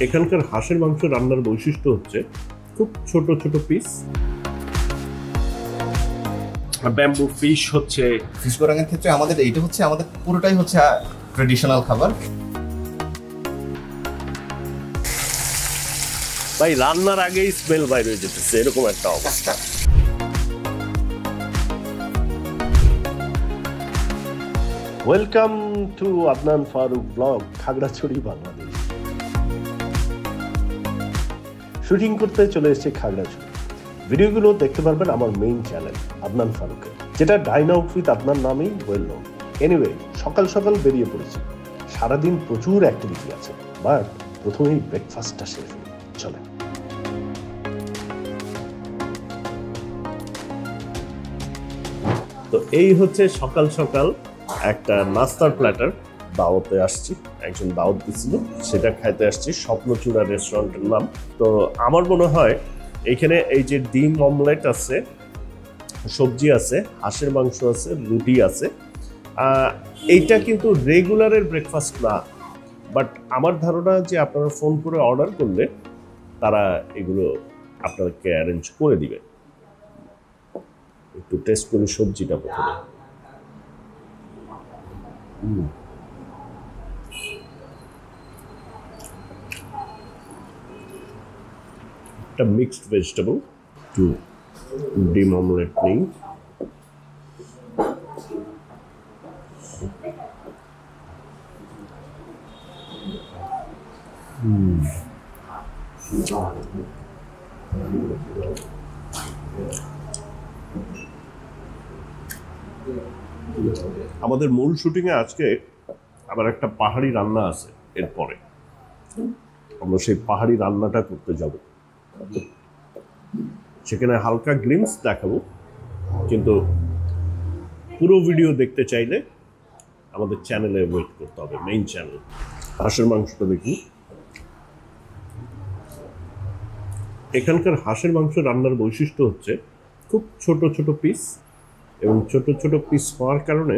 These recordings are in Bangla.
এখানকার হাঁসের মাংস রান্নার বৈশিষ্ট্য হচ্ছে খুব ছোট ছোট পিস। ব্যাম্বু ফিশ হচ্ছে ফিশ গোরাঙের ক্ষেত্রে আমাদের এইটা হচ্ছে আমাদের পুরোটাই হচ্ছে ট্রেডিশনাল খাবার। ভাই রান্নার আগেই স্মেল বাইরে হয়ে যেতেছে, এরকম একটা অবস্থা। Welcome to Adnan Faruk blog, Khagrachhari, Bangladesh. Shooting করতে চলে এসেছে খাগড়াছড়ি। ভিডিওগুলো দেখতে পারবেন আমার মেইন চ্যানেল আদনান ফারুকে, যেটা ডাইন আউট উইথ আদনান নামেই ওয়েল নোন। এনিওয়ে, সকাল সকাল বেরিয়ে পড়েছি। সারাদিন প্রচুর অ্যাক্টিভিটি আছে, বাট প্রথমেই ব্রেকফাস্টটা শেষ হল। চলে। তো এই হচ্ছে সকাল সকাল একটা নাস্তার প্ল্যাটার। দাওয়াতে আসছি, একজন দাওয়াত দিছিল, সেটা খাইতে আসছি। স্বপ্নচূড়া রেস্টুরেন্টের নাম। তো আমার মনে হয় এইখানে এই যে ডিম অমলেট আছে, সবজি আছে, হাঁসের মাংস আছে, রুটি আছে। এইটা কিন্তু রেগুলারের ব্রেকফাস্ট না, বাট আমার ধারণা যে আপনারা ফোন করে অর্ডার করলে তারা এগুলো আপনাদেরকে অ্যারেঞ্জ করে দিবে। একটু টেস্ট করি সবজিটা প্রথমে। একটা মিক্সড ভেজিটেবল, একটু ডিম অমলেট নেই। আমাদের মূল শুটিংয়ে আজকে আবার একটা পাহাড়ি রান্না আছে। এরপরে আমরা সেই পাহাড়ি রান্নাটা করতে যাব। সেখানে হালকা গ্লিমস দেখাবো, কিন্তু পুরো ভিডিও দেখতে চাইলে আমাদের চ্যানেলে ওয়েট করতে হবে, মেইন চ্যানেল। হাঁসের মাংসটা দেখি। এখানকার হাঁসের মাংস রান্নার বৈশিষ্ট্য হচ্ছে খুব ছোট ছোট পিস, এবং ছোট ছোট পিস হওয়ার কারণে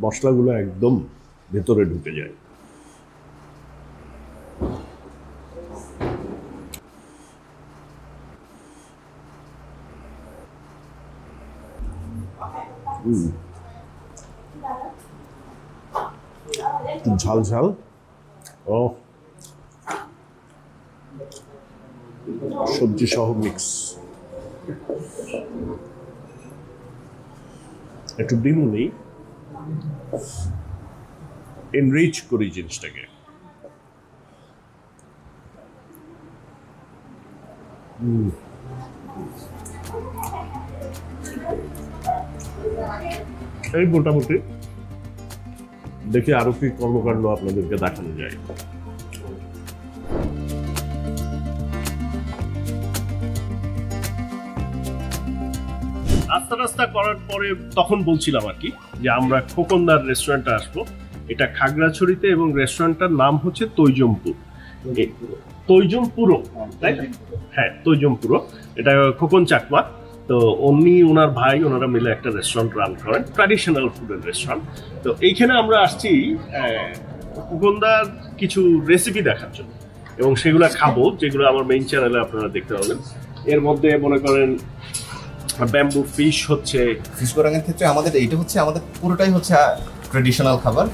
মশলাগুলো একদম ভেতরে ঢুকে যায়। ঝাল ঝাল। ও সবজি সহ মিক্স। একটু ডিম নেই, এনরিচ করি জিনিসটাকে। এই মোটামুটি দেখি আরো কি কর্মকাণ্ড আপনাদেরকে দেখানো যায়। রাস্তা করার পরে তখন বলছিলাম আর কি যে আমরা খোকনদার রেস্টুরেন্টে আসবো। এটা খাগড়াছড়িতে, এবং রেস্টুরেন্টটার নাম হচ্ছে তৈজমপুর। তৈজমপুরো, তাই না? হ্যাঁ, তৈজমপুরো। এটা খোকন চাকমা। তো ওনার ভাই, ওনারা মিলে একটা রেস্টুরেন্ট রান করেন, ট্র্যাডিশনাল ফুডের রেস্টুরেন্ট। তো এইখানে আমরা আসছি খোকনদার কিছু রেসিপি দেখার জন্য, এবং সেগুলো খাবো, যেগুলো আমার মেইন চ্যানেলে আপনারা দেখতে পাবেন। এর মধ্যে মনে করেন ব্যাম্বু ফিশ হচ্ছে। ফিশ গোরাঙের ক্ষেত্রে আমাদের এইটা হচ্ছে আমাদের পুরোটাই হচ্ছে ট্রেডিশনাল খাবার।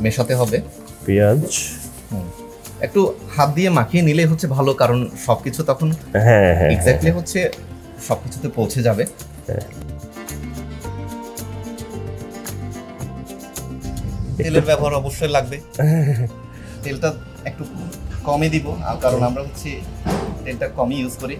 মেশাতে হবে পেঁয়াজ, একটু হাত দিয়ে মাখিয়ে নিলে হচ্ছে ভালো, কারণ সবকিছু তখন এক্স্যাক্টলি হচ্ছে সবকিছুতে পৌঁছে যাবে। তেলের ব্যবহার অবশ্যই লাগবে। তেলটা একটু কমই দিব, কারণ আমরা হচ্ছে তেলটা কমই ইউজ করি।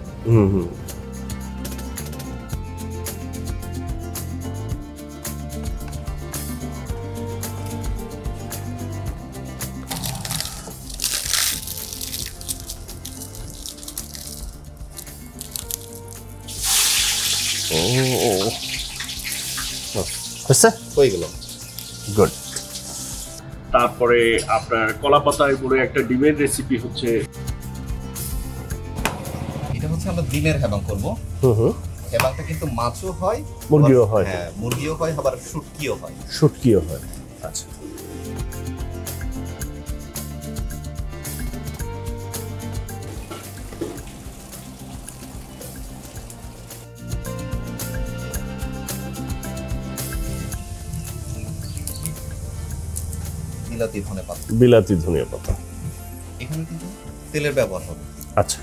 হয়ে গেল, গুড। তারপরে আপনার কলা পাতায় বলে একটা ডিমের রেসিপি হচ্ছে। এটা হচ্ছে আমরা ডিমের হেবাং করব। হেবাংটা কিন্তু মাছও হয়, মুরগিও হয়। হ্যাঁ, মুরগিও হয়, আবার শুটকিও হয়। শুটকিও হয়। আচ্ছা, বিলাতি ধনেপাতা। বিলাতি ধনিয়া পাতা। এখানে কিন্তু তেলের ব্যবহার হবে। আচ্ছা,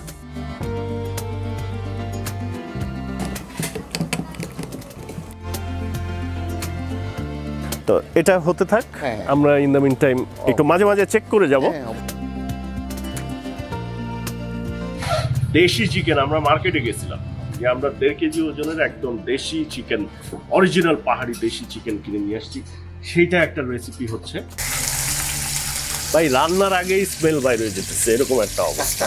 তো এটা হতে থাক, আমরা ইন দ্য মিন টাইম একটু মাঝে মাঝে চেক করে যাব। দেশি চিকেন, আমরা মার্কেটে গেছিলাম যে আমরা 1.5 কেজি ওজনের একদম দেশি চিকেন, অরিজিনাল পাহাড়ি দেশি চিকেন কিনে নিয়ে আসছি। সেইটা একটা রেসিপি হচ্ছে ভাই, রান্নার আগেই স্মেল বাইরে হয়ে যেতেছে, এরকম একটা অবস্থা।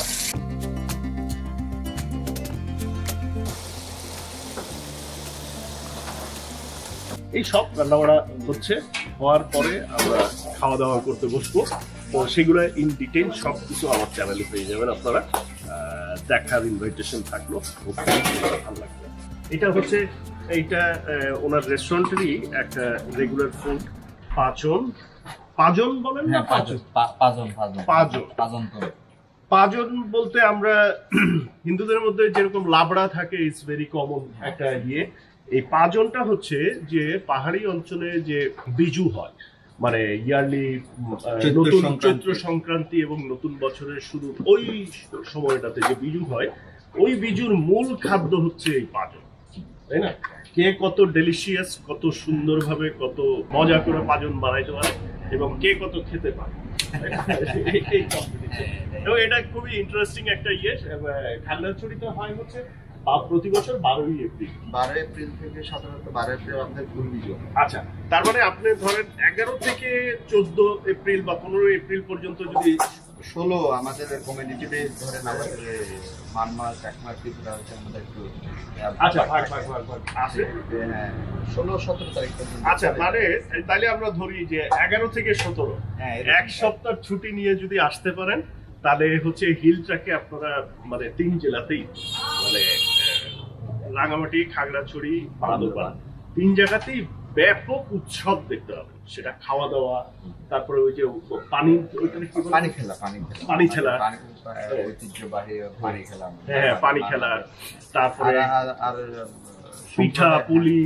এই সব রান্নাবাড়া হচ্ছে, হওয়ার পরে আমরা খাওয়া দাওয়া করতে বসবো। তো সেগুলো ইন ডিটেইল সব কিছু আমার চ্যানেলে পেয়ে যাবেন আপনারা। দেখার ইনভাইটেশন থাকলো, ভালো লাগবে। এটা হচ্ছে এইটা ওনার রেস্টুরেন্টেরই একটা রেগুলার ফুড। পাজন বলেন না? পাজন বলতে আমরা হিন্দুদের মধ্যে যেরকম লাবড়া থাকে, ইটস ভেরি কমন একটা ইয়ে। এই পাজনটা হচ্ছে যে পাহাড়ি অঞ্চলে যে বিজু হয়, মানে ইয়ারলি নতুন চৈত্র সংক্রান্তি এবং নতুন বছরের শুরু, ওই সময়টাতে যে বিজু হয়, ওই বিজুর মূল খাদ্য হচ্ছে এই পাজন, তাই না? কে কত ডেলিশিয়াস, কত সুন্দরভাবে, কত মজা করে পাজন বানাইতে পারে এবং কে কত খেতে পারে, এবং এটা খুবই ইন্টারেস্টিং একটা ইয়ে। খাগড়াছড়িতে হয় হচ্ছে প্রতি বছর 12ই এপ্রিল। 12 এপ্রিল থেকে সাধারণত 12 এপ্রিল আমাদের ফুল বিজু। আচ্ছা, তার মানে আপনি ধরেন 11 থেকে 14 এপ্রিল বা 15 এপ্রিল পর্যন্ত, যদি 16 আমাদের কমিউনিটিতে ধরেন আমাদের মানমাস একমাস ত্রিপুরা হচ্ছে আমাদের একটু। আচ্ছা, ভাগ আছে। হ্যাঁ, 16-17 তারিখ পর্যন্ত। আচ্ছা, মানে তাহলে আমরা ধরি যে 11 থেকে 17, এক সপ্তাহ ছুটি নিয়ে যদি আসতে পারেন, তাহলে হচ্ছে হিল ট্র্যাকে আপনারা মানে 3 জেলাতেই, মানে রাঙামাটি, খাগড়াছড়ি, বান্দরবান, 3 জায়গাতেই ব্যাপক উৎসব দেখতে পাবেন। সেটা খাওয়া দাওয়া, তারপরে ওই যে পানি খেলা, ঐতিহ্যবাহী পানি খেলা, হ্যাঁ পানি খেলা, তারপরে আর পিঠা পুলি,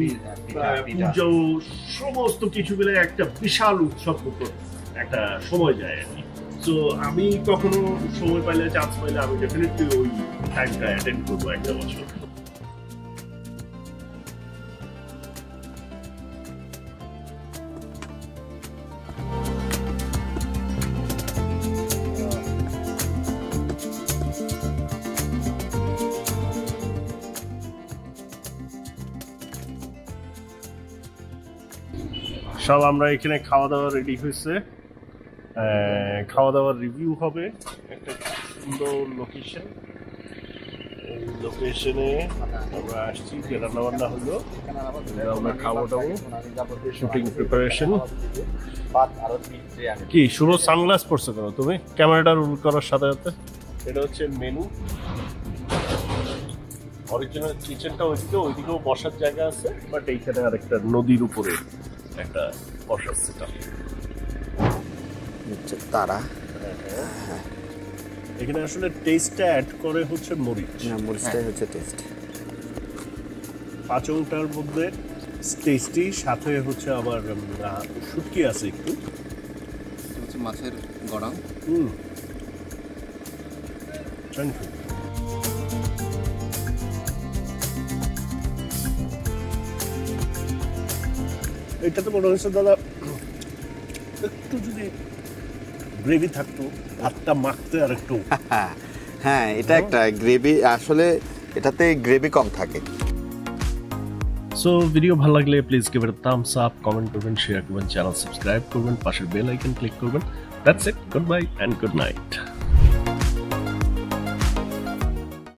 পুজো, সমস্ত কিছু মিলে একটা বিশাল উৎসব একটা সময় যায় আর কি। তো আমি কখনো সময় পাইলে, চান্স পাইলে, আমি ডেফিনেটলি ওই টাইমটা অ্যাটেন্ড করবো একটা বছর। সব আমরা এখানে খাওয়া দাওয়া রেডি হয়েছে, খাওয়া দাওয়ার রিভিউ হবে। একটা সুন্দর লোকেশন, এই লোকেশনে আমরা আসছি, যে রান্না বান্না হলো, আমরা খাওয়া দাওয়া, শুটিং প্রিপারেশন। কি শুভ সানগ্লাস পড়ছো কেন তুমি? ক্যামেরাটা রোল করার সাথে সাথে। এটা হচ্ছে মেনু। অরিজিনাল কিচেনটা ওইদিকেও বসার জায়গা আছে, বাট এইখানে আরেকটা নদীর উপরে একটা বসার সেটআপ। তারা এখানে আসলে টেস্টটা অ্যাড করে হচ্ছে মরিচ। মরিচটাই হচ্ছে টেস্ট। পাঁচংটার মধ্যে টেস্টি, সাথে হচ্ছে আবার শুটকি আছে একটু, হচ্ছে মাছের গড়াম। এটা তো মনে হচ্ছে দাদা একটু যদি গ্রেভি থাকতো, ভাতটা মাখতে আর একটু। হ্যাঁ, এটা একটা গ্রেভি, আসলে এটাতে গ্রেভি কম থাকে। সো ভিডিও ভালো লাগলে please give it a thumbs up, comment করবেন, শেয়ার করবেন, চ্যানেল সাবস্ক্রাইব করবেন, পাশের বেল আইকন ক্লিক করবেন। That's it, good bye and good night.